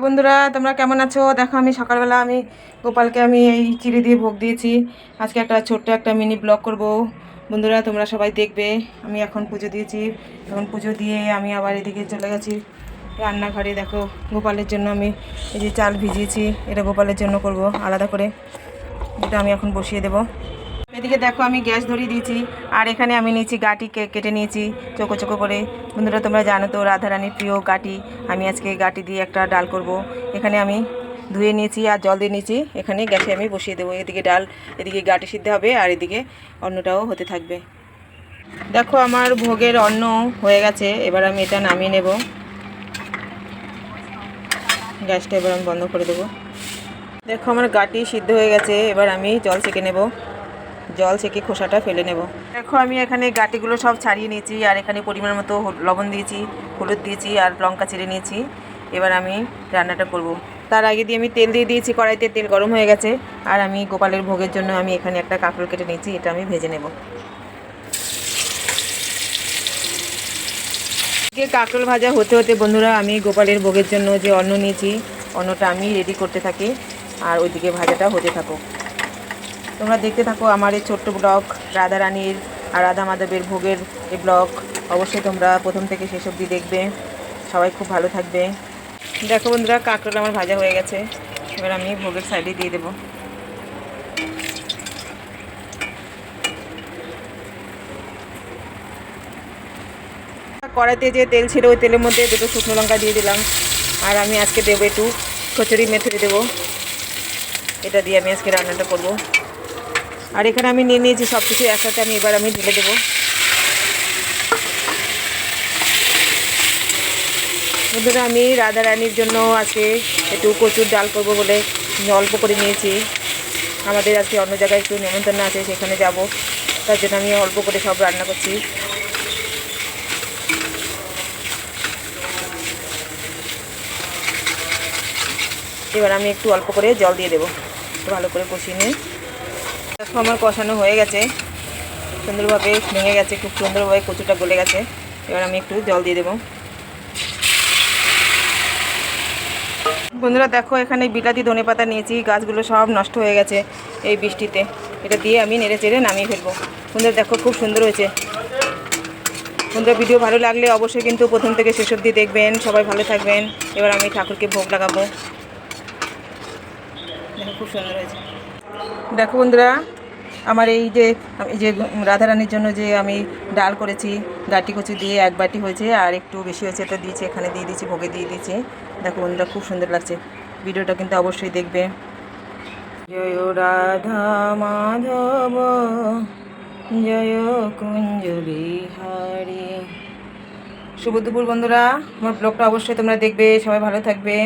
Hello বন্ধুরা, তোমরা কেমন আছো? দেখো আমি সকালবেলা গোপালকে এই চিড়ে দিয়ে ভোগ দিয়েছি। আজকে একটা ছোট্ট একটা মিনি ব্লগ করব বন্ধুরা, তোমরা সবাই দেখবে। আমি এখন পুজো দিয়েছি, এখন পুজো দিয়ে আমি আবার এদিকে চলে গেছি রান্নাঘরে। দেখো গোপালের জন্য আমি এই যে চাল ভিজিয়েছি, এটা গোপালের জন্য করব আলাদা করে, এটা আমি এখন বসিয়ে দেবো। এদিকে দেখো আমি গ্যাস ধরিয়ে দিয়েছি, আর এখানে আমি নিয়েছি গাটি কেটে নিয়েছি চোখো চোখো করে। বন্ধুরা তোমরা জানো তো রাধারানীর প্রিয় গাটি, আমি আজকে গাটি দিয়ে একটা ডাল করব। এখানে আমি ধুয়ে নিয়েছি আর জল দিয়ে নিয়েছি, এখানে গ্যাসে আমি বসিয়ে দেবো। এদিকে ডাল, এদিকে গাটি সিদ্ধ হবে, আর এদিকে অন্নটাও হতে থাকবে। দেখো আমার ভোগের অন্ন হয়ে গেছে, এবার আমি এটা নামিয়ে নেব। গ্যাসটা এবার আমি বন্ধ করে দেবো। দেখো আমার গাটি সিদ্ধ হয়ে গেছে, এবার আমি জল ছেঁকে নেব, জল ছেঁকে খোসাটা ফেলে নেব। দেখো আমি এখানে গাটিগুলো সব ছাড়িয়ে নিয়েছি, আর এখানে পরিমাণ মতো লবণ দিয়েছি, হলুদ দিয়েছি, আর লঙ্কা চিড়ে নিয়েছি। এবার আমি রান্নাটা করব। তার আগে দিয়ে আমি তেল দিয়ে দিয়েছি কড়াইতে, তেল গরম হয়ে গেছে। আর আমি গোপালের ভোগের জন্য আমি এখানে একটা কাঁকরোল কেটে নিয়েছি, এটা আমি ভেজে নেব। কাঁকরোল ভাজা হতে হতে বন্ধুরা আমি গোপালের ভোগের জন্য যে অন্ন নিয়েছি, অন্নটা আমি রেডি করতে থাকি, আর ওইদিকে ভাজাটা হতে থাকো। তোমরা দেখতে থাকো আমার এই ছোট্ট ব্লগ, রাধারানীর আর রাধা মাধবের ভোগের এই ব্লগ। অবশ্যই তোমরা প্রথম থেকে শেষ অবধি দেখবে। সবাই খুব ভালো থাকবে। দেখো বন্ধুরা কাঁকরোল আমার ভাজা হয়ে গেছে, এবার আমি ভোগের সাইডে দিয়ে দেবো। কড়াইতে যে তেল ছিল ওই তেলের মধ্যে দুটো শুকনো লঙ্কা দিয়ে দিলাম, আর আমি আজকে দেবো একটু কচুরি মেথি দেবো, এটা দিয়ে আমি আজকে রান্নাটা করবো। আর এখানে আমি নিয়ে নিয়েছি সব কিছু একসাথে, আমি এবার আমি ঢেলে দেবো। বন্ধুরা আমি রাধারানীর জন্য আজকে একটু কচুর ডাল করবো বলে অল্প করে নিয়েছি। আমাদের আজকে অন্য জায়গায় একটু নেমন্তন্ন আছে, সেখানে যাব, তার জন্য আমি অল্প করে সব রান্না করছি। এবার আমি একটু অল্প করে জল দিয়ে দেবো, ভালো করে কষিয়ে নিই। দেখো আমার কষানো হয়ে গেছে, সুন্দরভাবে ভেঙে গেছে, খুব সুন্দরভাবে কচুটা গলে গেছে। এবার আমি একটু জল দিয়ে দেবো। বন্ধুরা দেখো এখানে বিলাতি ধনেপাতা নিয়েছি, গাছগুলো সব নষ্ট হয়ে গেছে এই বৃষ্টিতে, এটা দিয়ে আমি নেড়ে চেড়ে নামিয়ে ফেলবো। বন্ধুরা দেখো খুব সুন্দর হয়েছে। বন্ধুরা ভিডিও ভালো লাগলে অবশ্যই কিন্তু প্রথম থেকে শেষ অবধি দেখবেন। সবাই ভালো থাকবেন। এবার আমি ঠাকুরকে ভোগ লাগাবো। দেখো খুব সুন্দর হয়েছে। দেখো বন্ধুরা আমার এই যে রাধারানীর জন্য যে আমি ডাল করেছি, গাটি কচু দিয়ে 1 বাটি হয়েছে, আর একটু বেশি হয়েছে তো দিয়েছি, এখানে দিয়ে দিয়েছি, ভোগে দিয়ে দিয়েছি। দেখো বন্ধুরা খুব সুন্দর লাগছে। ভিডিওটা কিন্তু অবশ্যই দেখবে। জয় রাধা মাধব জয় কুঞ্জ বিহারী। শুভ দুপুর বন্ধুরা, আমার ব্লগটা অবশ্যই তোমরা দেখবে। সবাই ভালো থাকবে।